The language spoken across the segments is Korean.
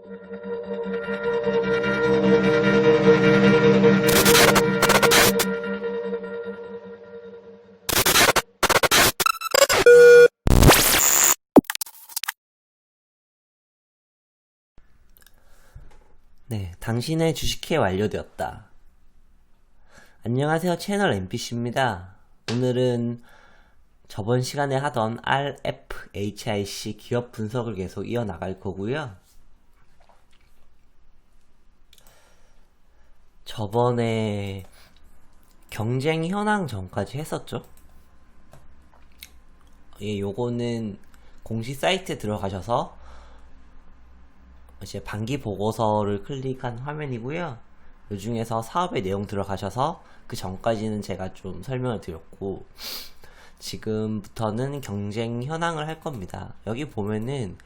네, 당신의 주식회 완료되었다. 안녕하세요, 채널 NPC입니다. 오늘은 저번 시간에 하던 RFHIC 기업 분석을 계속 이어나갈 거고요. 저번에 경쟁 현황 전까지 했었죠. 요거는 공식 사이트에 들어가셔서 이제 반기 보고서를 클릭한 화면이고요. 이 중에서 사업의 내용 들어가셔서 그 전까지는 제가 좀 설명을 드렸고, 지금부터는 경쟁 현황을 할 겁니다. 여기 보면은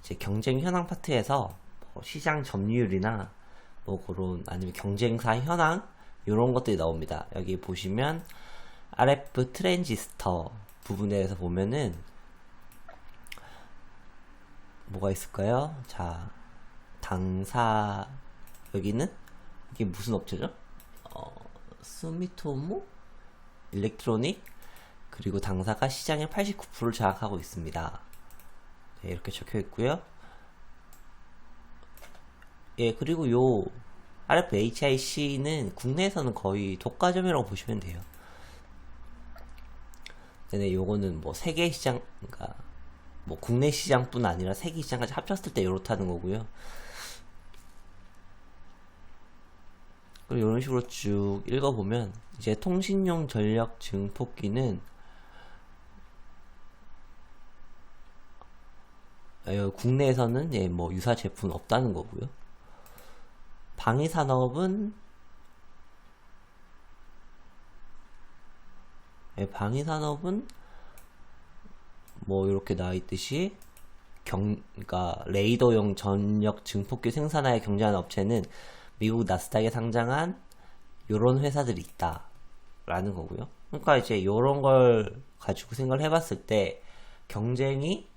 이제 경쟁 현황 파트에서 뭐 시장 점유율이나 뭐 그런, 아니면 경쟁사 현황 이런 것들이 나옵니다. 여기 보시면 RF 트랜지스터 부분에 대해서 보면은 뭐가 있을까요? 자, 당사, 여기는 이게 무슨 업체죠? 스미토모 일렉트로닉, 그리고 당사가 시장의 89%를 장악하고 있습니다. 네, 이렇게 적혀 있고요. 예, 그리고 요 RFHIC는 국내에서는 거의 독과점이라고 보시면 돼요. 네, 요거는 뭐 세계 시장, 그러니까 뭐 국내 시장뿐 아니라 세계 시장까지 합쳤을 때 이렇다는 거고요. 그리고 이런 식으로 쭉 읽어보면 이제 통신용 전력 증폭기는 국내에서는 예, 뭐 유사 제품 없다는 거고요. 방위산업은 뭐 이렇게 나와 있듯이 그러니까 레이더용 전력 증폭기 생산하에 경쟁하는 업체는 미국 나스닥에 상장한 요런 회사들이 있다 라는 거고요. 그러니까 이제 요런 걸 가지고 생각을 해봤을 때 경쟁이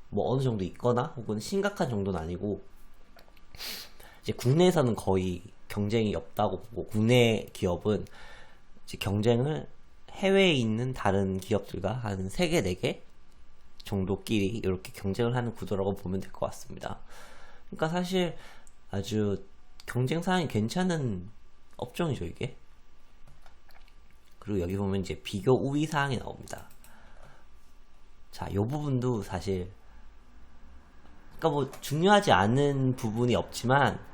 뭐 어느 정도 있거나 혹은 심각한 정도는 아니고, 이제 국내에서는 거의 경쟁이 없다고 보고, 국내 기업은 이제 경쟁을 해외에 있는 다른 기업들과 한 3개, 4개 정도끼리 이렇게 경쟁을 하는 구도라고 보면 될 것 같습니다. 그러니까 사실 아주 경쟁 사항이 괜찮은 업종이죠, 이게. 그리고 여기 보면 이제 비교 우위 사항이 나옵니다. 자, 이 부분도 사실, 그러니까 뭐 중요하지 않은 부분이 없지만,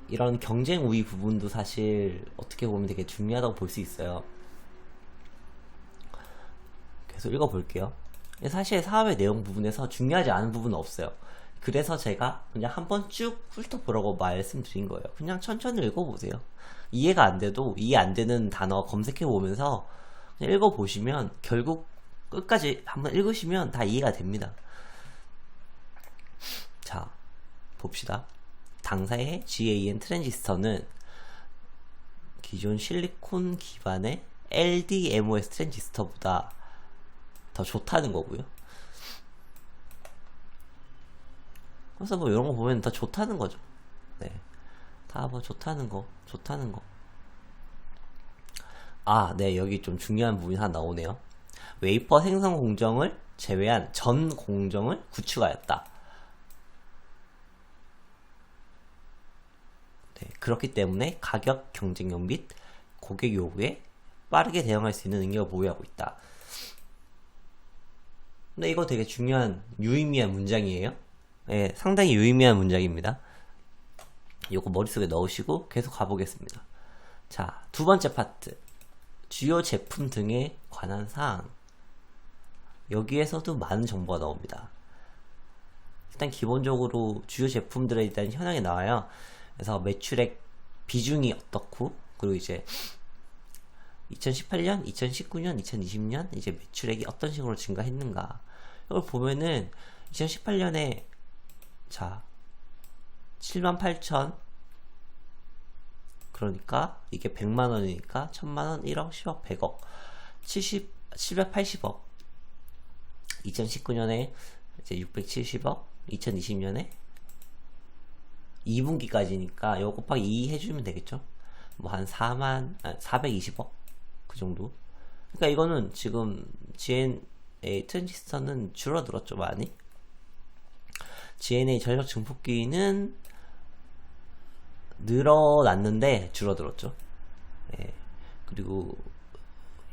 이런 경쟁 우위 부분도 사실 어떻게 보면 되게 중요하다고 볼 수 있어요. 계속 읽어볼게요. 사실 사업의 내용 부분에서 중요하지 않은 부분은 없어요. 그래서 제가 그냥 한번 쭉 훑어보라고 말씀드린 거예요. 그냥 천천히 읽어보세요. 이해가 안 돼도 이해 안 되는 단어 검색해보면서 그냥 읽어보시면 결국 끝까지 한번 읽으시면 다 이해가 됩니다. 자, 봅시다. 당사의 GaN 트랜지스터는 기존 실리콘 기반의 LDMOS 트랜지스터보다 더 좋다는 거고요. 그래서 뭐 이런 거 보면 더 좋다는 거죠. 네, 다 뭐 좋다는 거. 아, 네, 여기 좀 중요한 부분이 하나 나오네요. 웨이퍼 생성 공정을 제외한 전 공정을 구축하였다. 네, 그렇기 때문에 가격 경쟁력 및 고객 요구에 빠르게 대응할 수 있는 능력을 보유하고 있다. 근데 이거 되게 중요한 유의미한 문장이에요. 네, 상당히 유의미한 문장입니다. 이거 머릿속에 넣으시고 계속 가보겠습니다. 자, 두 번째 파트, 주요 제품 등에 관한 사항. 여기에서도 많은 정보가 나옵니다. 일단 기본적으로 주요 제품들에 대한 현황이 나와요. 그래서 매출액 비중이 어떻고, 그리고 이제 2018년, 2019년, 2020년 이제 매출액이 어떤 식으로 증가했는가. 이걸 보면은 2018년에 자 78,000, 그러니까 이게 100만원이니까 1000만원, 1억, 10억, 100억, 780억. 2019년에 이제 670억, 2020년에 2분기까지니까 요거 곱하기 2 해주면 되겠죠. 뭐 한 420억 그 정도. 그러니까 이거는 지금 GNA 트랜지스터는 줄어들었죠 많이. GNA 전력 증폭기는 늘어났는데 줄어들었죠. 예. 그리고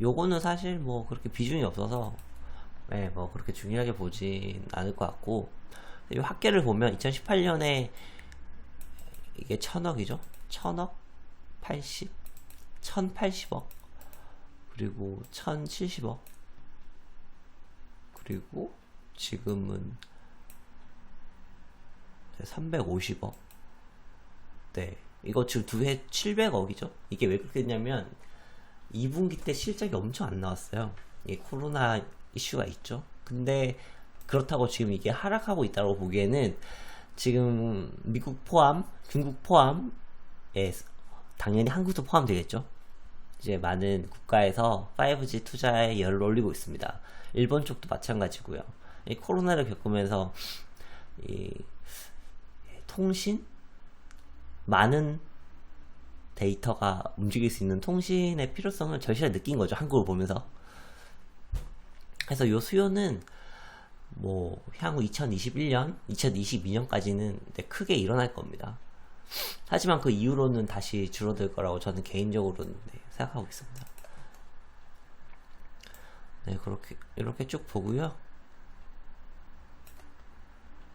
요거는 사실 뭐 그렇게 비중이 없어서 예, 뭐 그렇게 중요하게 보진 않을 것 같고, 이 합계를 보면 2018년에 이게 1000억이죠. 1000억, 80, 1080억, 그리고 1070억, 그리고 지금은 350억. 네, 이거 지금 두 해 700억이죠. 이게 왜 그렇게 됐냐면 2분기 때 실적이 엄청 안 나왔어요. 이게 코로나 이슈가 있죠. 근데 그렇다고 지금 이게 하락하고 있다고 보기에는 지금 미국 포함, 중국 포함, 당연히 한국도 포함되겠죠. 이제 많은 국가에서 5G 투자에 열을 올리고 있습니다. 일본 쪽도 마찬가지고요. 이 코로나를 겪으면서 이 통신, 많은 데이터가 움직일 수 있는 통신의 필요성을 절실하게 느낀 거죠. 한국을 보면서. 그래서 요 수요는 뭐 향후 2021년, 2022년까지는 크게 일어날 겁니다. 하지만 그 이후로는 다시 줄어들 거라고 저는 개인적으로는 생각하고 있습니다. 네, 그렇게 이렇게 쭉 보고요.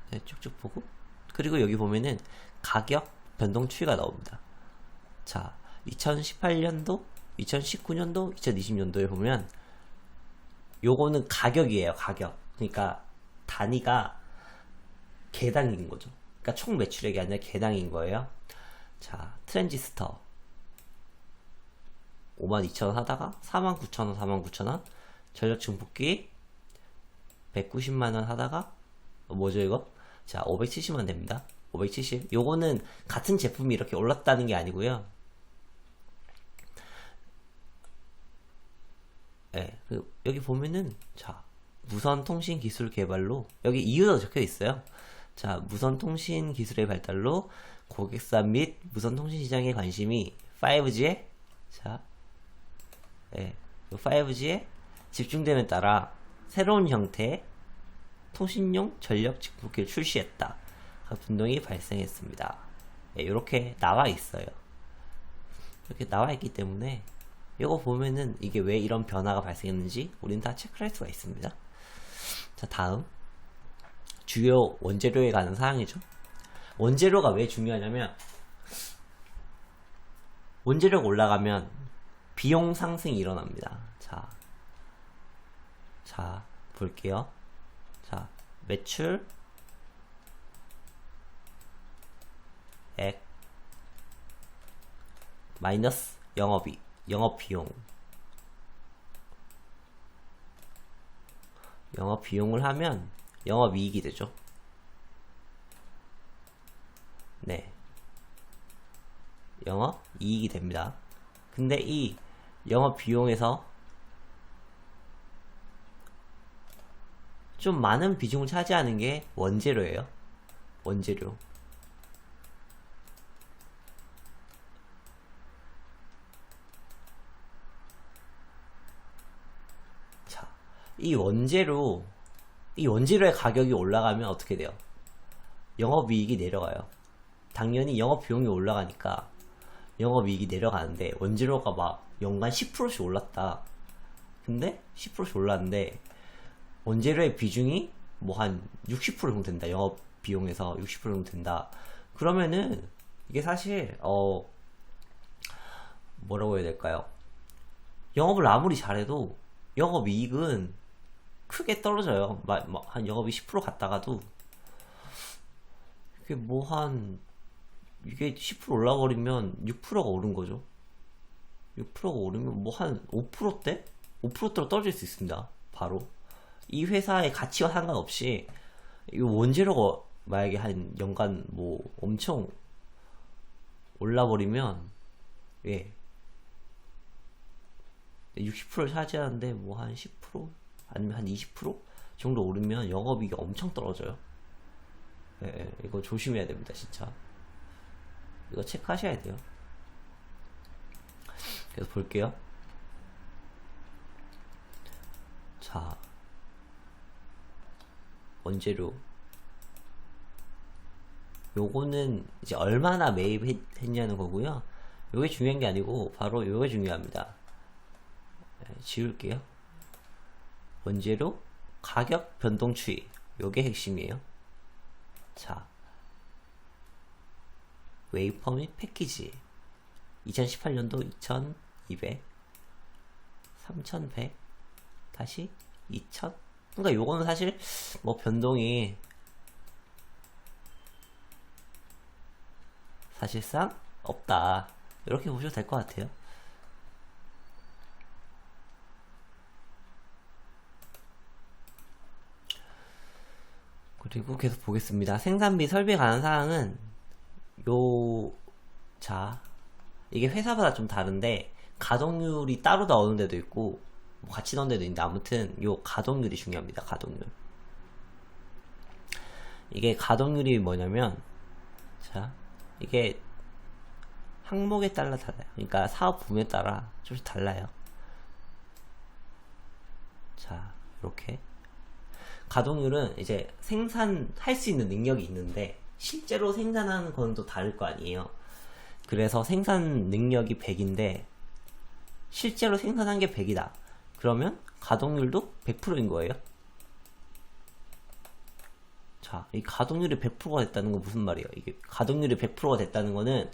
네, 쭉쭉 보고, 그리고 여기 보면은 가격 변동 추이가 나옵니다. 자, 2018년도, 2019년도, 2020년도에 보면 요거는 가격이에요. 가격. 그러니까 단위가 개당인 거죠. 그러니까 총 매출액이 아니라 개당인 거예요. 자, 트랜지스터 52,000원 하다가 49,000원, 49,000원. 전력 증폭기 190만원 하다가 뭐죠 이거? 자, 570만 됩니다. 570. 요거는 같은 제품이 이렇게 올랐다는 게 아니고요. 네, 여기 보면은 자, 무선 통신 기술 개발로 여기 이유도 적혀 있어요. 자, 무선 통신 기술의 발달로 고객사 및 무선 통신 시장의 관심이 5G에 자, 네, 5G에 집중됨에 따라 새로운 형태의 통신용 전력 증폭기를 출시했다. 분동이 발생했습니다. 네, 이렇게 나와 있어요. 이렇게 나와 있기 때문에 이거 보면은 이게 왜 이런 변화가 발생했는지 우리는 다 체크할 수가 있습니다. 자, 다음 주요 원재료에 관한 사항이죠. 원재료가 왜 중요하냐면 원재료가 올라가면 비용 상승이 일어납니다. 자, 볼게요. 자, 매출 액 마이너스 영업비용. 영업비용을 하면 영업이익이 되죠. 네, 영업이익이 됩니다. 근데 이 영업비용에서 좀 많은 비중을 차지하는 게 원재료예요. 원재료. 자, 이 원재료의 가격이 올라가면 어떻게 돼요? 영업이익이 내려가요. 당연히 영업비용이 올라가니까 영업이익이 내려가는데, 원재료가 막 연간 10%씩 올랐다. 근데 10%씩 올랐는데 원재료의 비중이 뭐 한 60% 정도 된다. 영업비용에서 60% 정도 된다. 그러면은 이게 사실 뭐라고 해야 될까요? 영업을 아무리 잘해도 영업이익은 크게 떨어져요. 한 영업이 10% 갔다가도 이게 이게 10% 올라버리면 6%가 오른 거죠. 6%가 오르면 뭐 한 5%대? 5%대로 떨어질 수 있습니다. 바로. 이 회사의 가치와 상관없이 이 원재료가 만약에 한 연간 뭐 엄청 올라버리면 60%를 차지하는데 뭐 한 10% 아니면 한 20% 정도 오르면 영업이익이 엄청 떨어져요. 이거 조심해야 됩니다, 진짜. 이거 체크하셔야 돼요. 그래서 볼게요. 자, 원재료. 요거는 이제 얼마나 매입했냐는 거고요. 요게 중요한 게 아니고 바로 요게 중요합니다. 지울게요. 원재료, 가격 변동 추이. 요게 핵심이에요. 자, 웨이퍼 및 패키지. 2018년도 2200, 3100, 다시 2000. 그러니까 요거는 사실 뭐 변동이 사실상 없다. 이렇게 보셔도 될 것 같아요. 그리고 계속 보겠습니다. 생산비 설비에 관한 사항은 자, 이게 회사마다 좀 다른데 가동률이 따로 나오는 데도 있고 뭐 같이 넣은 데도 있는데, 아무튼 요 가동률이 중요합니다. 가동률. 이게 가동률이 뭐냐면, 자, 이게 항목에 따라 달라요. 그러니까 사업 부문에 따라 조금씩 달라요. 자, 이렇게 가동률은 이제 생산할 수 있는 능력이 있는데 실제로 생산하는 건 또 다를 거 아니에요. 그래서 생산 능력이 100인데 실제로 생산한 게 100이다. 그러면 가동률도 100%인 거예요. 자, 이 가동률이 100%가 됐다는 건 무슨 말이에요? 이게 가동률이 100%가 됐다는 거는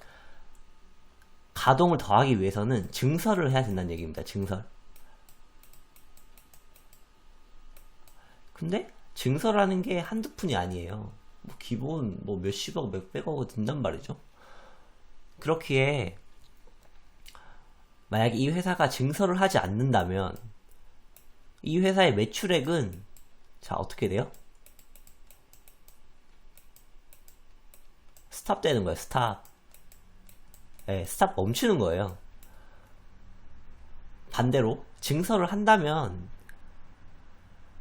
가동을 더하기 위해서는 증설을 해야 된다는 얘기입니다. 증설. 근데 증설하는 게 한두 푼이 아니에요. 뭐 기본 뭐 몇십억, 몇백억은 든단 말이죠. 그렇기에 만약에 이 회사가 증설을 하지 않는다면 이 회사의 매출액은 자, 어떻게 돼요? 스탑 되는 거예요. 스탑. 스탑 멈추는 거예요. 반대로 증설을 한다면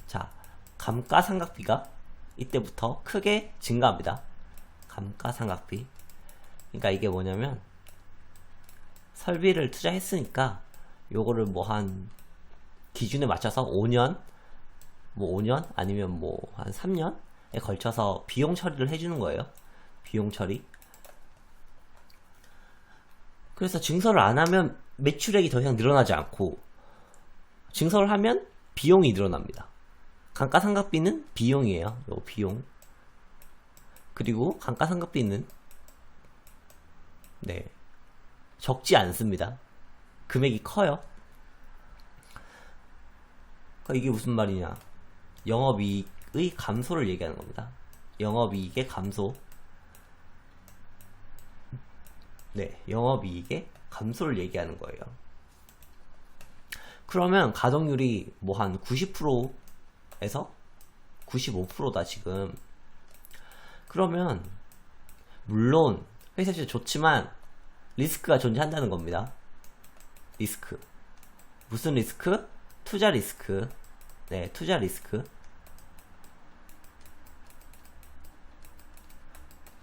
자, 감가상각비가 이때부터 크게 증가합니다. 감가상각비. 그러니까 이게 뭐냐면 설비를 투자했으니까 요거를 뭐 한 기준에 맞춰서 5년 뭐 5년 아니면 뭐 한 3년에 걸쳐서 비용 처리를 해주는 거예요. 비용 처리. 그래서 증설을 안 하면 매출액이 더 이상 늘어나지 않고, 증설을 하면 비용이 늘어납니다. 감가상각비는 비용이에요. 요 비용. 그리고 감가상각비는 적지 않습니다. 금액이 커요. 그러니까 이게 무슨 말이냐? 영업이익의 감소를 얘기하는 겁니다. 영업이익의 감소. 영업이익의 감소를 얘기하는 거예요. 그러면 가동률이 뭐 한 90%에서 95%다 지금. 그러면 물론 회사에서 좋지만 리스크가 존재한다는 겁니다. 리스크. 무슨 리스크? 투자 리스크. 투자 리스크.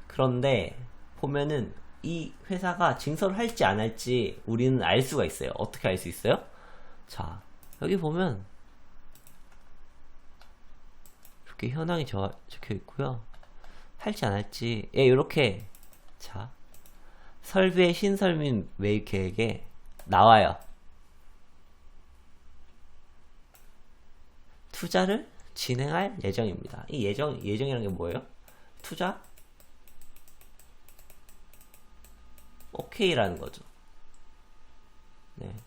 그런데 보면은 이 회사가 증설을 할지 안 할지 우리는 알 수가 있어요. 어떻게 알 수 있어요? 자, 여기 보면 이렇게 현황이 적혀 있고요. 할지 안 할지, 이렇게 자, 설비의 신설 및 매입 계획에 나와요. 투자를 진행할 예정입니다. 이 예정이라는 게 뭐예요? 투자 오케이라는 거죠.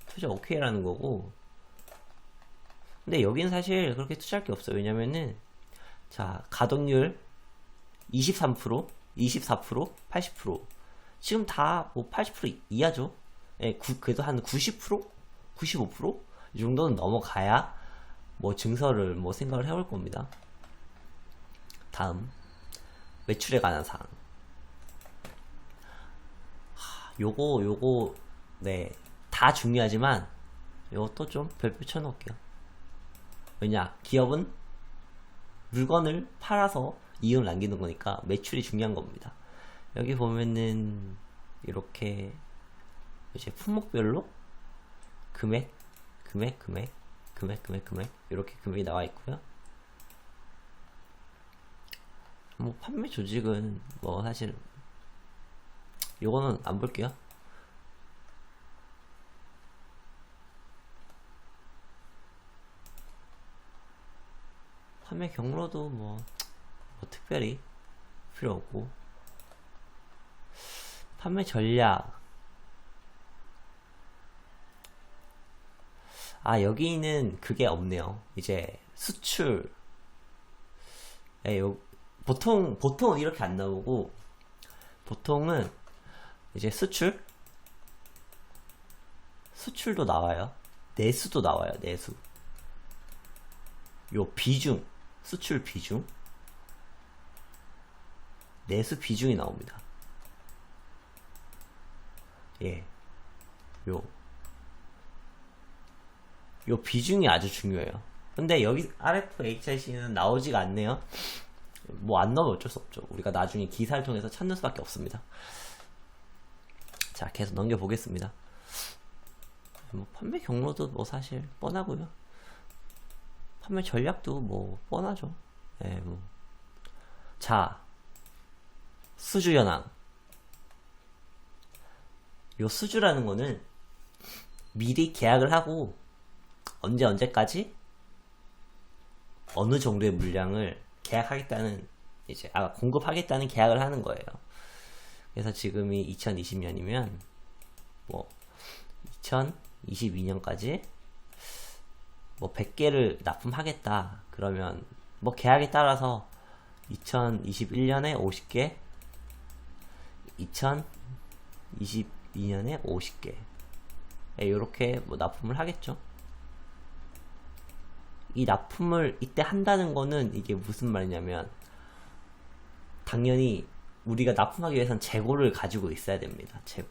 투자 오케이라는 거고. 근데 여기는 사실 그렇게 투자할 게 없어요. 왜냐면은 자, 가동률 23%, 24%, 80%. 지금 다 뭐 80% 이하죠. 그래도 한 90%? 95%? 이 정도는 넘어가야 뭐 증설을 뭐 생각을 해볼 겁니다. 다음, 매출에 관한 사항. 요거 다 중요하지만 요것도 좀 별표 쳐놓을게요. 왜냐, 기업은 물건을 팔아서 이윤을 남기는 거니까 매출이 중요한 겁니다. 여기 보면은 이렇게 이제 품목별로 금액 이렇게 금액이 나와 있고요. 뭐 판매 조직은 뭐 사실 요거는 안 볼게요. 판매 경로도 뭐 특별히 필요 없고, 판매 전략, 여기는 그게 없네요. 이제 수출, 보통은 이렇게 안 나오고, 보통은 이제 수출도 나와요. 내수도 나와요. 내수. 요 비중, 수출 비중, 내수 비중이 나옵니다. 예. 요 비중이 아주 중요해요. 근데 여기 RFHIC는 나오지가 않네요. 뭐 안 나오면 어쩔 수 없죠. 우리가 나중에 기사를 통해서 찾는 수밖에 없습니다. 자, 계속 넘겨보겠습니다. 뭐 판매 경로도 뭐 사실 뻔하고요. 판매 전략도 뭐 뻔하죠. 예, 뭐. 자, 수주 현황. 요 수주라는 거는 미리 계약을 하고 언제까지 어느 정도의 물량을 계약하겠다는, 이제 공급하겠다는 계약을 하는 거예요. 그래서 지금이 2020년이면 뭐 2022년까지 뭐 100개를 납품하겠다 그러면 뭐 계약에 따라서 2021년에 50개, 2022년에 50개 이렇게 뭐 납품을 하겠죠. 이 납품을 이때 한다는 거는 이게 무슨 말이냐면, 당연히 우리가 납품하기 위해선 재고를 가지고 있어야 됩니다. 재고.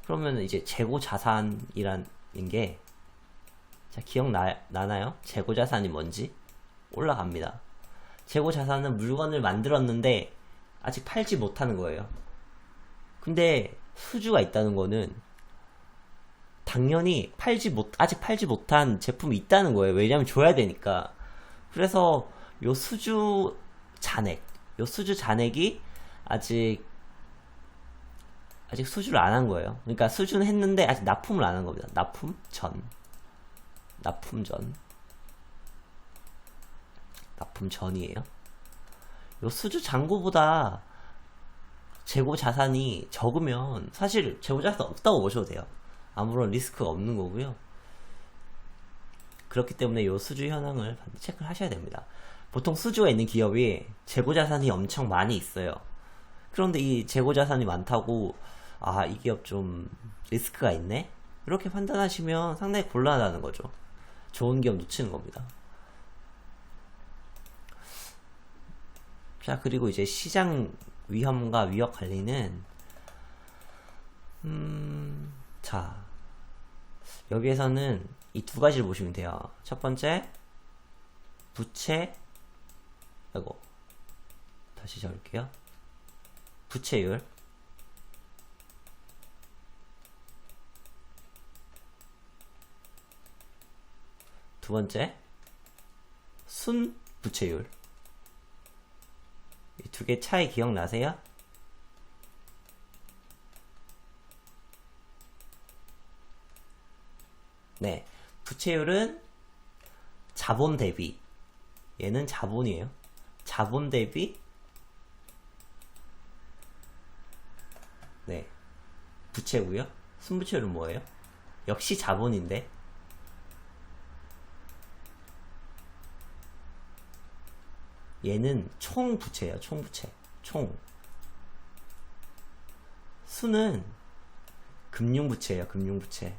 그러면 이제 재고 자산이라는 게, 자, 기억나나요? 재고 자산이 뭔지? 올라갑니다. 재고 자산은 물건을 만들었는데 아직 팔지 못하는 거예요. 근데 수주가 있다는 거는 당연히 아직 팔지 못한 제품이 있다는 거예요. 왜냐면 줘야 되니까. 그래서 요 수주 잔액이 아직 수주를 안 한 거예요. 그러니까 수주는 했는데 아직 납품을 안 한 겁니다. 납품 전이에요. 요 수주 잔고보다 재고 자산이 적으면 사실 재고 자산 없다고 보셔도 돼요. 아무런 리스크가 없는 거고요. 그렇기 때문에 이 수주 현황을 반드시 체크를 하셔야 됩니다. 보통 수주가 있는 기업이 재고 자산이 엄청 많이 있어요. 그런데 이 재고 자산이 많다고 이 기업 좀 리스크가 있네? 이렇게 판단하시면 상당히 곤란하다는 거죠. 좋은 기업 놓치는 겁니다. 자, 그리고 이제 시장 위험과 위협 관리는 자, 여기에서는 이 두 가지를 보시면 돼요. 첫 번째, 다시 적을게요. 부채율. 두 번째, 순부채율. 이 두 개 차이 기억나세요? 네. 부채율은 자본 대비, 얘는 자본이에요. 자본 대비, 네, 부채고요. 순부채율은 뭐예요? 역시 자본인데, 얘는 총 부채예요. 총 부채. 수는 금융부채예요. 금융부채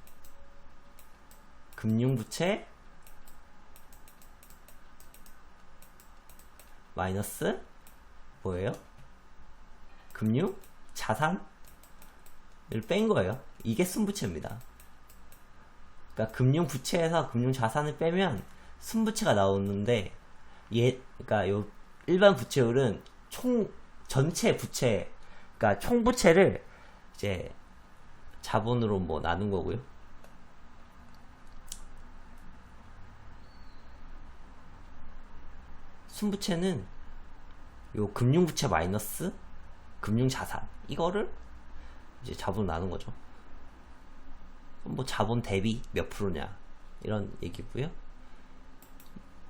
마이너스 뭐예요? 금융자산을 뺀 거예요. 이게 순부채입니다. 그러니까 금융부채에서 금융자산을 빼면 순부채가 나오는데, 그러니까 요 일반 부채율은 총 전체 부채, 그러니까 총 부채를 이제 자본으로 뭐 나눈 거고요. 순부채는 요 금융부채 마이너스 금융자산, 이거를 이제 자본으로 나눈 거죠. 뭐 자본 대비 몇 프로냐 이런 얘기고요.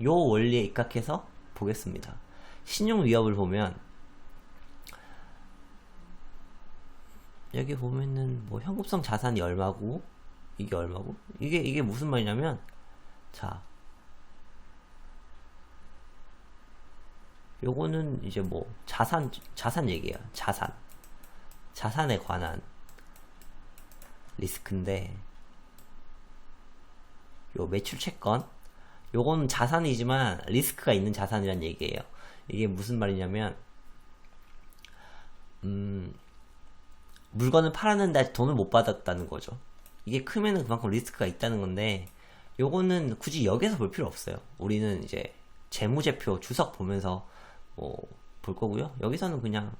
요 원리에 입각해서 보겠습니다. 신용 위협을 보면 여기 보면은 뭐 현금성 자산이 얼마고 이게 얼마고 이게 무슨 말이냐면, 자 요거는 이제 뭐 자산 얘기예요. 자산에 관한 리스크인데, 요 매출 채권 요거는 자산이지만 리스크가 있는 자산이란 얘기예요. 이게 무슨 말이냐면, 물건을 팔았는데 돈을 못 받았다는 거죠. 이게 크면은 그만큼 리스크가 있다는 건데, 요거는 굳이 여기서 볼 필요 없어요. 우리는 이제 재무제표 주석 보면서 볼 거고요. 여기서는 그냥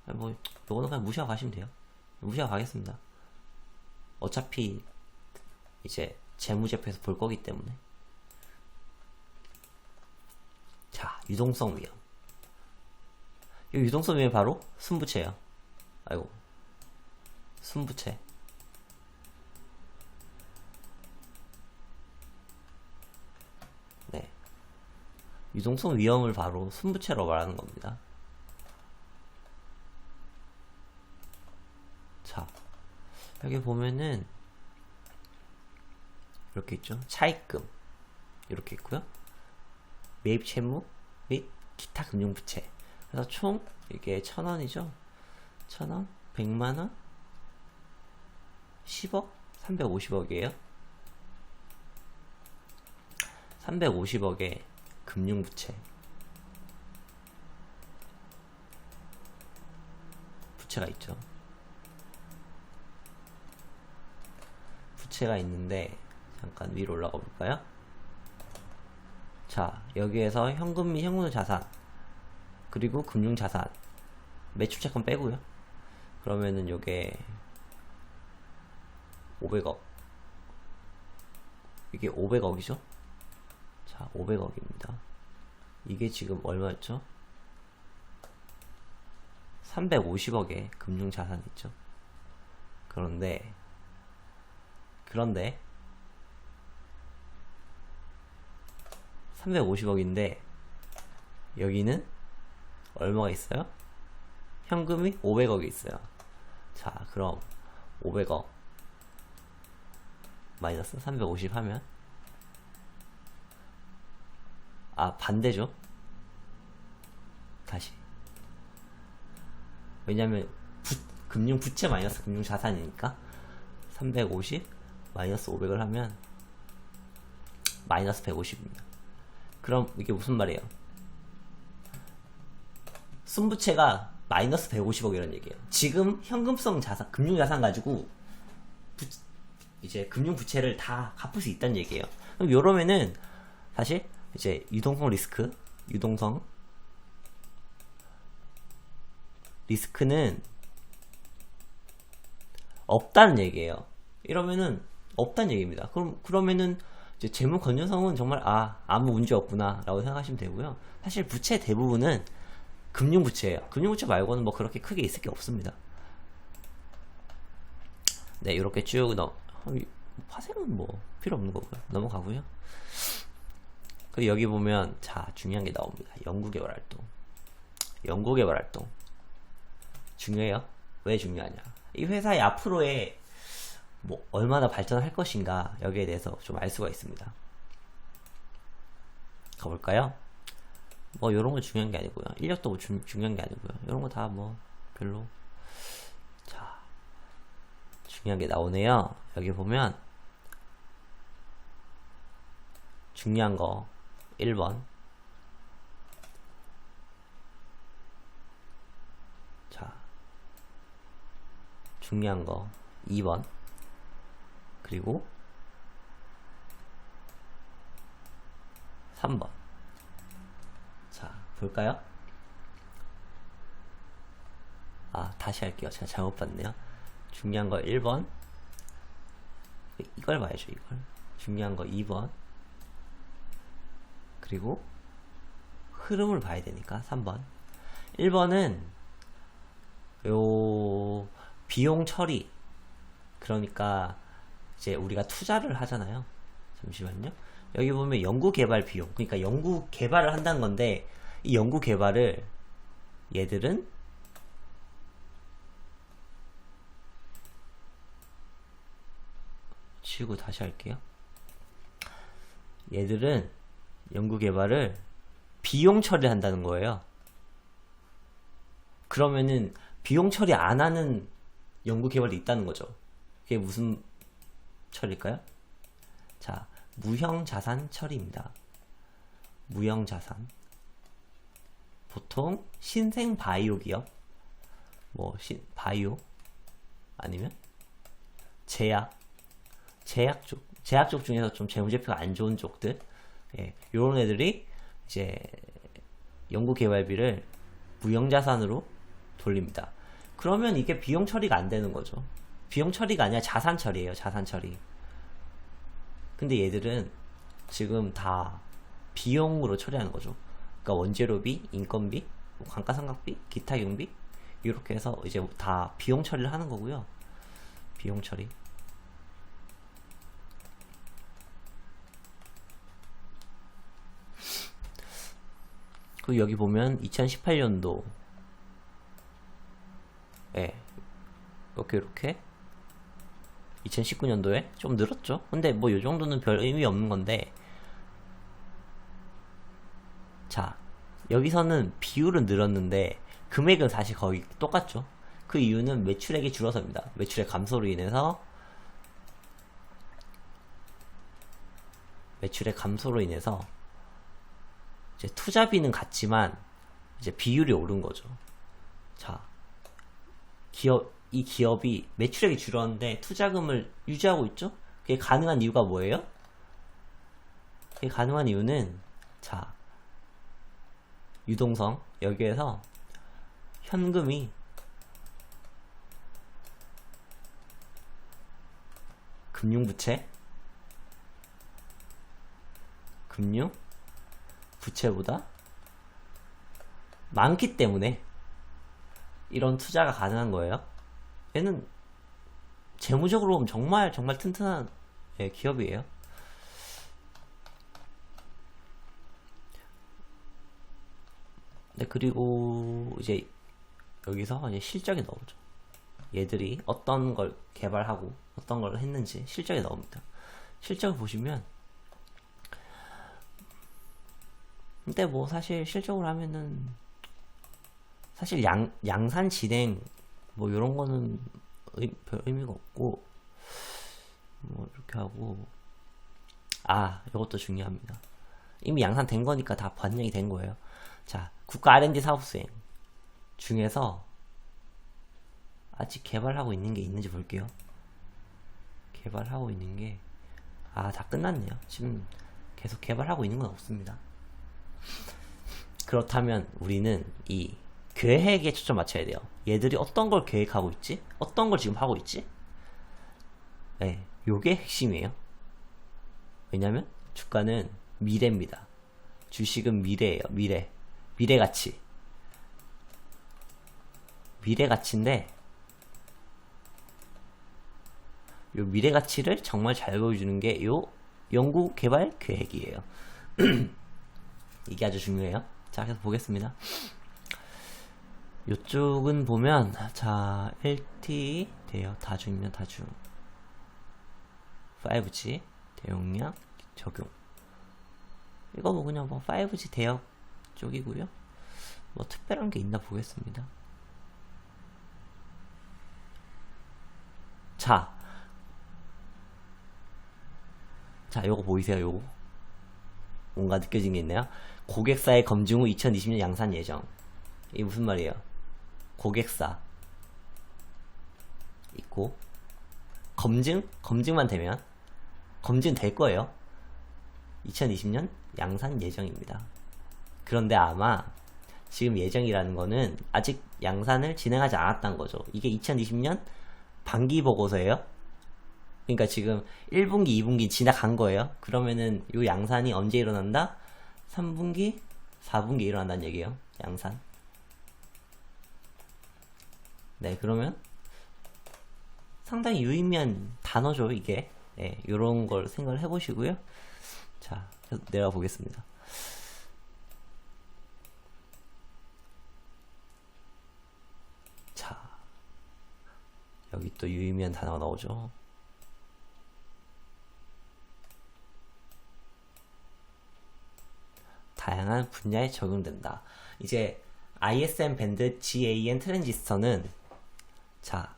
뭐 요거는 그냥 무시하고 가시면 돼요. 무시하고 가겠습니다. 어차피 이제 재무제표에서 볼 거기 때문에. 자, 유동성 위험. 이 유동성 위험이 바로 순부채예요. 아이고, 순부채. 네, 유동성 위험을 바로 순부채로 말하는 겁니다. 자, 여기 보면은 이렇게 있죠. 차입금 이렇게 있고요. 매입 채무 및 기타 금융부채. 그래서 총 이게 1,000원이죠. 1,000원, 100만원, 10억, 350억이에요. 350억의 금융부채. 부채가 있죠. 부채가 있는데, 잠깐 위로 올라가 볼까요? 자, 여기에서 현금 및 현금의 자산, 그리고 금융자산, 매출채권 빼고요. 그러면은 요게 500억. 이게 500억이죠? 자, 500억입니다. 이게 지금 얼마였죠? 350억의 금융자산 있죠? 그런데 350억인데 여기는 얼마가 있어요? 현금이 500억이 있어요. 자, 그럼 500억 마이너스 350 하면, 반대죠. 다시, 왜냐면 금융부채 마이너스 금융자산이니까 350 마이너스 500을 하면 마이너스 150입니다. 그럼 이게 무슨 말이에요? 순부채가 마이너스 150억이라는 얘기예요. 지금 현금성 자산, 금융자산 가지고 이제 금융부채를 다 갚을 수 있다는 얘기예요. 그럼 요러면은 사실 이제 유동성 리스크는 없다는 얘기예요. 이러면은 없다는 얘기입니다. 그러면은 이제 재무 건전성은 정말 아무 문제 없구나 라고 생각하시면 되고요. 사실 부채 대부분은 금융부채예요. 금융부채 말고는 뭐 그렇게 크게 있을 게 없습니다. 네, 이렇게 쭉 파생은 뭐 필요 없는 거고요. 넘어가고요. 그리고 여기 보면, 자, 중요한 게 나옵니다. 연구개발 활동 중요해요. 왜 중요하냐? 이 회사의 앞으로의 뭐 얼마나 발전할 것인가, 여기에 대해서 좀 알 수가 있습니다. 가볼까요? 뭐 요런 거 중요한 게 아니고요. 인력도 뭐 중요한 게 아니고요. 요런 거 다 뭐 별로. 자, 중요한 게 나오네요. 여기 보면 중요한 거 1번. 자, 중요한 거 2번. 그리고 3번. 자, 볼까요? 아, 다시 할게요. 제가 잘못 봤네요. 중요한 거 1번. 이걸 봐야죠, 이걸. 중요한 거 2번. 그리고 흐름을 봐야 되니까 3번. 1번은 요 비용 처리, 그러니까 이제 우리가 투자를 하잖아요. 잠시만요. 여기 보면 연구 개발 비용, 그러니까 연구 개발을 한다는 건데, 이 연구 개발을 얘들은 치우고 다시 할게요. 얘들은 연구 개발을 비용 처리를 한다는 거예요. 그러면은 비용 처리 안 하는 연구 개발이 있다는 거죠. 그게 무슨 처리일까요? 자, 무형 자산 처리입니다. 무형 자산. 보통 신생 바이오 기업, 뭐 바이오 아니면 제약 쪽 중에서 좀 재무제표가 안 좋은 쪽들, 예, 요런 애들이 이제 연구 개발비를 무형 자산으로 돌립니다. 그러면 이게 비용 처리가 안 되는 거죠. 비용 처리가 아니라 자산 처리예요. 자산 처리. 근데 얘들은 지금 다 비용으로 처리하는 거죠. 그러니까 원재료비, 인건비, 뭐 감가상각비, 기타 경비, 이렇게 해서 이제 다 비용 처리를 하는 거고요. 비용 처리. 그리고 여기 보면 2018년도 이렇게 2019년도에 좀 늘었죠. 근데 뭐 이 정도는 별 의미 없는 건데, 자, 여기서는 비율은 늘었는데 금액은 사실 거의 똑같죠. 그 이유는 매출액이 줄어서입니다. 매출액 감소로 인해서 이제 투자비는 같지만 이제 비율이 오른 거죠. 자, 이 기업이 매출액이 줄었는데 투자금을 유지하고 있죠? 그게 가능한 이유가 뭐예요? 그게 가능한 이유는, 자, 유동성, 여기에서 현금이 금융부채보다 많기 때문에 이런 투자가 가능한 거예요. 얘는 재무적으로 보면 정말 튼튼한 기업이에요. 네, 그리고 이제 여기서 이제 실적이 나오죠. 얘들이 어떤 걸 개발하고 어떤 걸 했는지 실적이 나옵니다. 실적을 보시면, 근데 뭐 사실 실적으로 하면은 사실 양산 진행 뭐 이런 거는 별 의미가 없고, 뭐 이렇게 하고, 이것도 중요합니다. 이미 양산된 거니까 다 반영이 된 거예요. 자, 국가 R&D 사업 수행 중에서 아직 개발하고 있는 게 있는지 볼게요. 개발하고 있는 게 다 끝났네요. 지금 계속 개발하고 있는 건 없습니다. 그렇다면 우리는 이 계획에 초점 맞춰야 돼요. 얘들이 어떤 걸 계획하고 있지? 어떤 걸 지금 하고 있지? 네, 요게 핵심이에요. 왜냐면 주가는 미래입니다. 주식은 미래예요. 미래가치. 미래가치인데, 요 미래가치를 정말 잘 보여주는 게 요 연구개발 계획이에요. 이게 아주 중요해요. 자, 계속 보겠습니다. 요쪽은 보면, 자, LT 대여 다중이면 다중, 5G 대용량 적용. 이거 뭐 그냥 뭐 5G 대역 쪽이고요. 뭐 특별한 게 있나 보겠습니다. 자, 요거 보이세요? 요거 뭔가 느껴진 게 있나요? 고객사의 검증 후 2020년 양산 예정. 이게 무슨 말이에요? 고객사 있고 검증만 되면, 검증 될 거예요. 2020년 양산 예정입니다. 그런데 아마 지금 예정이라는 거는 아직 양산을 진행하지 않았다는 거죠. 이게 2020년 반기 보고서예요. 그러니까 지금 1분기, 2분기 지나간 거예요. 그러면은 요 양산이 언제 일어난다? 3분기, 4분기 일어난다는 얘기예요. 양산. 네, 그러면 상당히 유의미한 단어죠, 이게. 네, 요런 걸 생각을 해보시고요. 자, 내려가 보겠습니다. 자, 여기 또 유의미한 단어가 나오죠. 다양한 분야에 적용된다. 이제 ISM 밴드 GAN 트랜지스터는 자,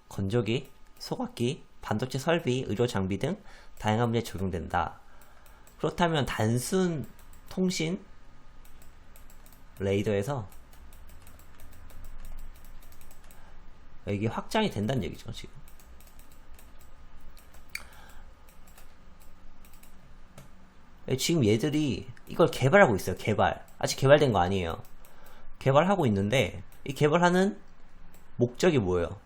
건조기, 소각기, 반도체 설비, 의료 장비 등 다양한 분야에 적용된다. 그렇다면 단순 통신 레이더에서 이게 확장이 된다는 얘기죠, 지금. 지금 얘들이 이걸 개발하고 있어요. 아직 개발된 거 아니에요. 개발하고 있는데 이 개발하는 목적이 뭐예요?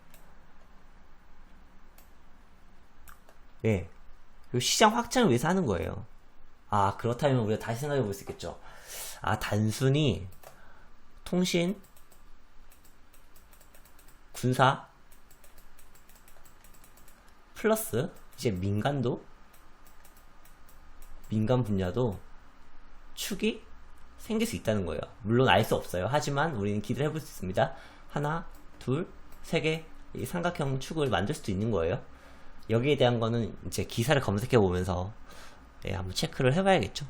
예, 요 시장 확장을 위해서 하는 거예요. 아, 그렇다면 우리가 다시 생각해 볼 수 있겠죠. 아, 단순히 통신, 군사 플러스 이제 민간 분야도 축이 생길 수 있다는 거예요. 물론 알 수 없어요. 하지만 우리는 기대를 해볼 수 있습니다. 하나, 둘, 세 개 이 삼각형 축을 만들 수도 있는 거예요. 여기에 대한 거는 이제 기사를 검색해 보면서 한번 체크를 해봐야겠죠.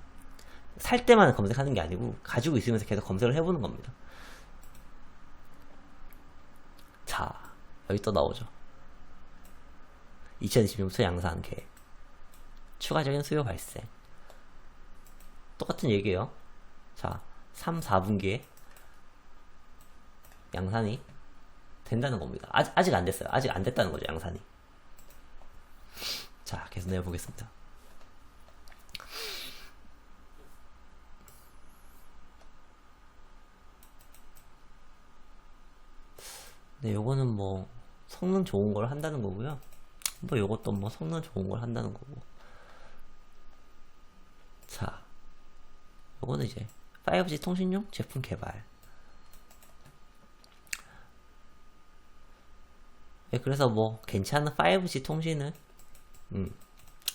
살 때만 검색하는 게 아니고 가지고 있으면서 계속 검색을 해보는 겁니다. 자, 여기 또 나오죠. 2020년부터 양산 계획. 추가적인 수요 발생. 똑같은 얘기예요. 자, 3, 4분기에 양산이 된다는 겁니다. 아직 안 됐어요. 아직 안 됐다는 거죠, 양산이. 자, 계속 내려보겠습니다. 네, 요거는 뭐 성능 좋은 걸 한다는 거고요. 뭐 요것도 뭐 성능 좋은 걸 한다는 거고. 자, 요거는 이제 5G 통신용 제품 개발. 네, 그래서 뭐 괜찮은 5G 통신을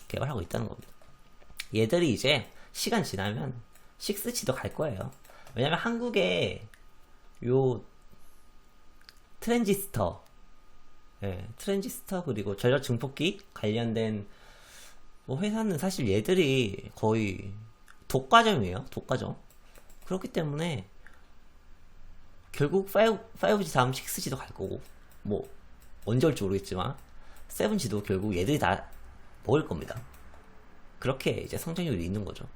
개발하고 있다는 겁니다. 얘들이 이제 시간 지나면 6G도 갈 거예요. 왜냐면 한국에 요 트랜지스터 그리고 전력 증폭기 관련된 뭐 회사는 사실 얘들이 거의 독과점이에요. 독과점. 그렇기 때문에 결국 5G 다음 6G도 갈 거고, 뭐 언제 올지 모르겠지만 7G도 결국 얘들이 다 먹을 겁니다. 그렇게 이제 성장률이 있는 거죠.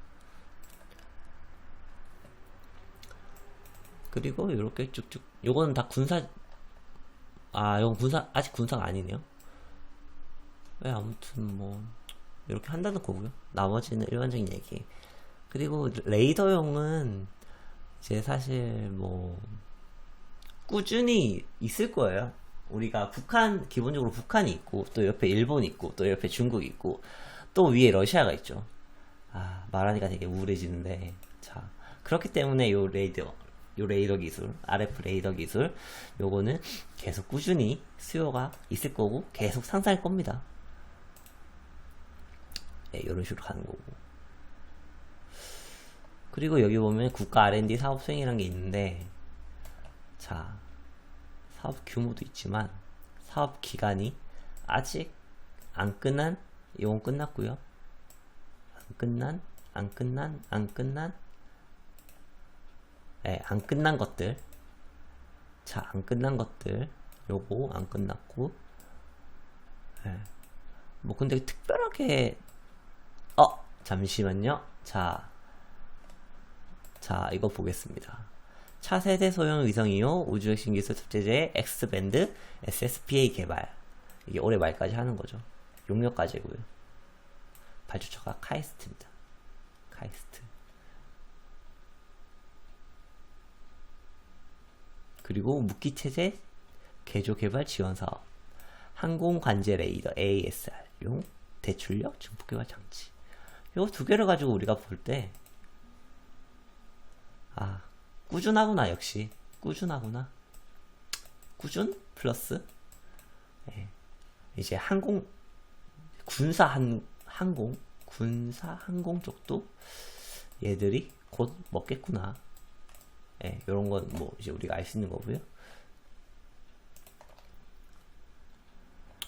그리고 이렇게 쭉쭉, 요거는 다 군사, 이건 아직 군사가 아니네요. 아무튼 뭐 이렇게 한다는 거고요. 나머지는 일반적인 얘기. 그리고 레이더용은 이제 사실 뭐 꾸준히 있을 거예요. 우리가 기본적으로 북한이 있고, 또 옆에 일본이 있고, 또 옆에 중국이 있고, 또 위에 러시아가 있죠. 말하니까 되게 우울해지는데, 자, 그렇기 때문에 요 레이더 기술, RF 레이더 기술, 요거는 계속 꾸준히 수요가 있을 거고, 계속 상승할 겁니다. 네, 요런 식으로 가는 거고. 그리고 여기 보면 국가 R&D 사업 수행이라는 게 있는데, 자, 사업 규모도 있지만 사업 기간이 아직 안 끝난, 이건 끝났고요. 안 끝난 것들. 자, 안 끝난 것들. 요거 안 끝났고. 뭐 근데 특별하게 잠시만요. 자, 이거 보겠습니다. 차세대 소형 위성이요, 우주혁신 기술 탑재제 X밴드 SSPA 개발. 이게 올해 말까지 하는 거죠. 용역까지고요. 발주처가 카이스트입니다. 카이스트. 그리고 무기체제 개조 개발 지원 사업, 항공관제 레이더 ASR용 대출력 증폭 개발 장치. 요 두 개를 가지고 우리가 볼 때, 아, 꾸준하구나. 역시 꾸준하구나. 꾸준 플러스, 예. 이제 군사 항공 쪽도 얘들이 곧 먹겠구나. 예, 요런 건 뭐 이제 우리가 알 수 있는 거고요.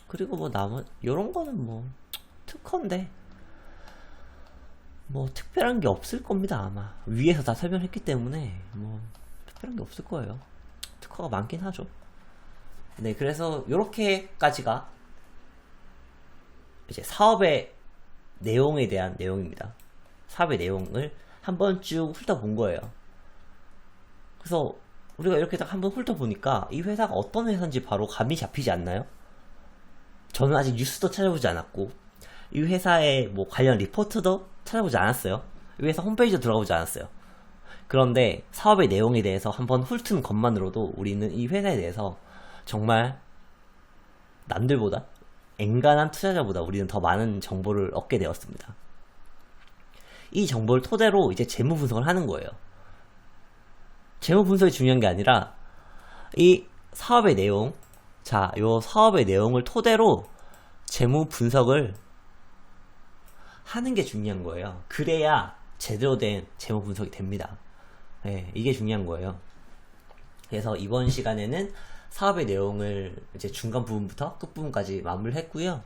그리고 뭐 요런 거는 뭐 특허인데 뭐 특별한 게 없을 겁니다. 아마 위에서 다 설명했기 때문에 뭐 특별한 게 없을 거예요. 특허가 많긴 하죠. 네, 그래서 요렇게까지가 이제 사업의 내용에 대한 내용입니다. 사업의 내용을 한번 쭉 훑어본 거예요. 그래서 우리가 이렇게 딱 한번 훑어보니까 이 회사가 어떤 회사인지 바로 감이 잡히지 않나요? 저는 아직 뉴스도 찾아보지 않았고 이 회사의 뭐 관련 리포트도 찾아보지 않았어요. 이 회사 홈페이지도 들어가보지 않았어요. 그런데 사업의 내용에 대해서 한번 훑은 것만으로도 우리는 이 회사에 대해서 정말 남들보다, 엔간한 투자자보다 우리는 더 많은 정보를 얻게 되었습니다. 이 정보를 토대로 이제 재무 분석을 하는 거예요. 재무 분석이 중요한 게 아니라 이 사업의 내용, 자, 요 사업의 내용을 토대로 재무 분석을 하는 게 중요한 거예요. 그래야 제대로 된 재무 분석이 됩니다. 네, 이게 중요한 거예요. 그래서 이번 시간에는 사업의 내용을 이제 중간 부분부터 끝 부분까지 마무리를 했고요.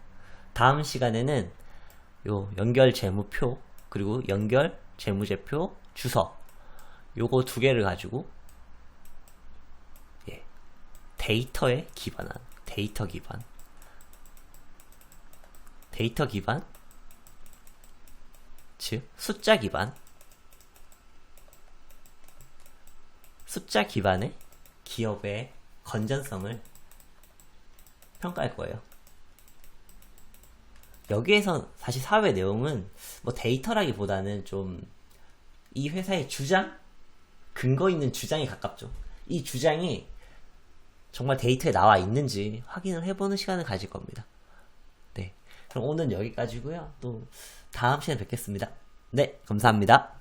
다음 시간에는 요 연결 재무표, 그리고 연결 재무제표 주석, 요거 두 개를 가지고 데이터에 기반한 데이터 기반, 즉 숫자 기반의 기업의 건전성을 평가할 거예요. 여기에서 사실 사업의 내용은 뭐 데이터라기보다는 좀 이 회사의 주장? 근거 있는 주장에 가깝죠. 이 주장이 정말 데이터에 나와 있는지 확인을 해보는 시간을 가질 겁니다. 네, 그럼 오늘은 여기까지고요. 또 다음 시간에 뵙겠습니다. 네, 감사합니다.